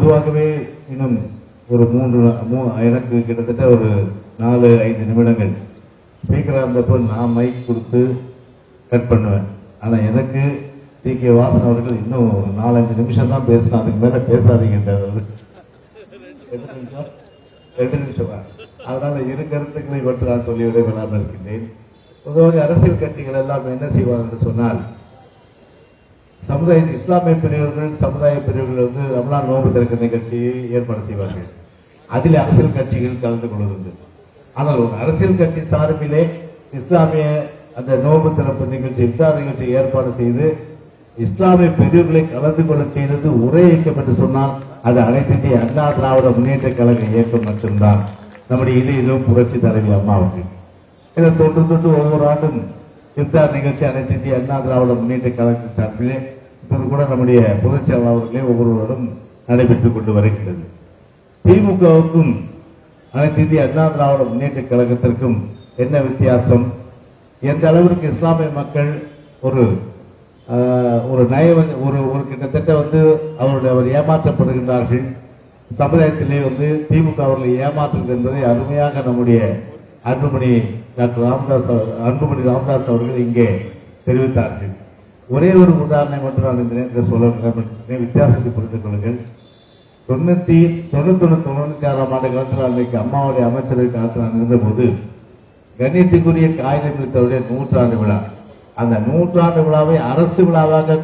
பொதுவாகவே இன்னும் ஒரு எனக்கு கிட்டத்தட்ட ஒரு 4-5 நிமிடங்கள் ஸ்பீக்கராக இருந்தப்போ நான் மைக் கொடுத்து கட் பண்ணுவேன். ஆனால் எனக்கு டி.கே. வாசன் அவர்கள் இன்னும் 4-5 நிமிஷம் தான் பேசணும், அதுக்கு மேல பேசாதீங்கன்றார். 2 நிமிஷம் தான். அதனால இரு கருத்துக்களை மட்டும் நான் சொல்லிவிட வேணாமல் இருக்கின்றேன். பொதுவாக அரசியல் கட்சிகள் எல்லாம் என்ன செய்வார்கள் என்று சொன்னால், சமுதாய இஸ்லாமிய பிரிவுகள் சமுதாய பிரிவுகள் வந்து ரமலான் நோன்பு திறக்க நிகழ்ச்சியை ஏற்பாடு செய்வார்கள். அதில் அரசியல் கட்சிகள் கலந்து கொள்வது. ஆனால் ஒரு அரசியல் கட்சி சார்பிலே இஸ்லாமிய அந்த நோன்பு திறப்பு நிகழ்ச்சி இஃப்தார் நிகழ்ச்சி ஏற்பாடு செய்து இஸ்லாமிய பிரிவுகளை கலந்து கொள்ள செய்தது ஒரே இயக்கம் என்று சொன்னால் அது அனைத்து இந்திய அண்ணா திராவிட முன்னேற்ற கழக இயக்கம் மட்டும்தான். நம்முடைய இதயம் புரட்சி தலைவி அம்மாவுக்கு இதை தொட்டு ஒவ்வொரு ஆண்டும் இஃப்தார் நிகழ்ச்சி அனைத்து இந்திய அண்ணா திராவிட முன்னேற்ற கழக சார்பிலே இப்போது கூட நம்முடைய பொதுச்செயலாளர் அவர்களே ஒவ்வொருவரும் நடைபெற்றுக் கொண்டு வருகிறது. திமுகவுக்கும் அனைத்து இந்திய அண்ணா திராவிட முன்னேற்ற கழகத்திற்கும் என்ன வித்தியாசம்? எந்த அளவிற்கு இஸ்லாமிய மக்கள் ஒரு கிட்டத்தட்ட வந்து அவர் ஏமாற்றப்படுகின்றார்கள். சமுதாயத்திலே வந்து திமுக அவர்களை ஏமாற்றுகிறது என்பதை அருமையாக நம்முடைய அன்புமணி ராமதாஸ் அவர்கள் இங்கே தெரிவித்தார்கள். ஒரே ஒரு உதாரணம் மட்டும் நான் இந்த நேரத்தில் சொல்ல வித்தியாசத்தை புரிந்து கொள்ளுங்கள். 96 ஆண்டு காலத்தில் அன்றைக்கு அம்மாவுடைய அமைச்சரவை காலத்தில் நான் இருந்தபோது கண்ணியத்துக்குரிய காகிதம் வித்தவுடைய 100ஆண்டு விழா, அந்த 100ஆண்டு விழாவை அரசு விழாவாக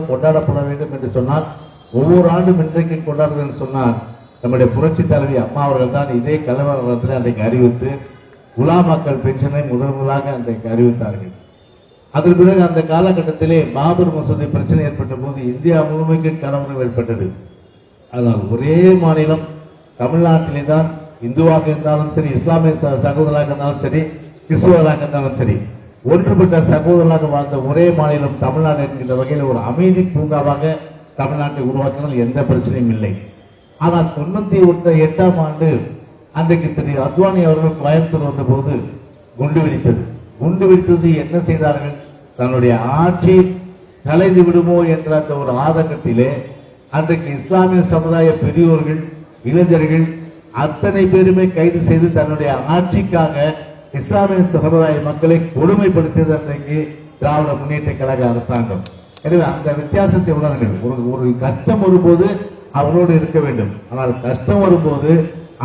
கொண்டாடப்பட வேண்டும் என்று சொன்னால் ஒவ்வொரு ஆண்டும் இன்றைக்கு கொண்டாடுவது என்று சொன்னால் நம்முடைய புரட்சி தலைவி அம்மா அவர்கள் தான் இதே கலவரத்தில் அன்றைக்கு அறிவித்து உலாமாக்கள் பென்ஷனை முதலாக அன்றைக்கு அறிவித்தார்கள். அதன் பிறகு அந்த காலகட்டத்திலே பாபர் மசூதி பிரச்சனை ஏற்பட்ட போது இந்தியா முழுமைக்கு கலவரம் ஏற்பட்டது. ஆனால் ஒரே மாநிலம் தமிழ்நாட்டிலே தான் இந்துவாக இருந்தாலும் சரி, இஸ்லாமிய சகோதரராக இருந்தாலும் சரி, கிறிஸ்துவராக இருந்தாலும் சரி, ஒன்றுபட்ட சகோதரராக வாழ்ந்த ஒரே மாநிலம் தமிழ்நாடு என்கின்ற வகையில் ஒரு அமைதி பூங்காவாக தமிழ்நாட்டை உருவாக்கினால் எந்த பிரச்சனையும் இல்லை. ஆனால் 98ஆம் ஆண்டு அன்றைக்கு திரு அத்வானி அவர்கள் கோயம்புத்தூர் வந்த போது குண்டு வெடித்தது என்ன செய்தார்கள்? தன்னுடைய ஆட்சி கலைந்து விடுமோ என்ற அந்த ஒரு ஆதங்கத்திலே அன்றைக்கு இஸ்லாமிய சமுதாய பெரியோர்கள், இளைஞர்கள் அத்தனை பேருமே கைது செய்து தன்னுடைய ஆட்சிக்காக இஸ்லாமிய சமுதாய மக்களை கொடுமைப்படுத்தியது அன்றைக்கு திராவிட முன்னேற்ற கழக அரசாங்கம். எனவே அந்த வித்தியாசத்தை உணருங்கள். ஒரு கஷ்டம் வரும்போது அவரோடு இருக்க வேண்டும். ஆனால் கஷ்டம் வரும்போது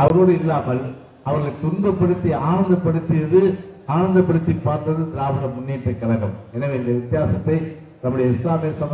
அவரோடு இல்லாமல் அவர்களை துன்பப்படுத்தி ஆனந்தப்படுத்தி பார்த்தது திராவிட முன்னேற்ற கழகம். எனவே இந்த வித்தியாசத்தை நம்முடைய இஸ்லாமிய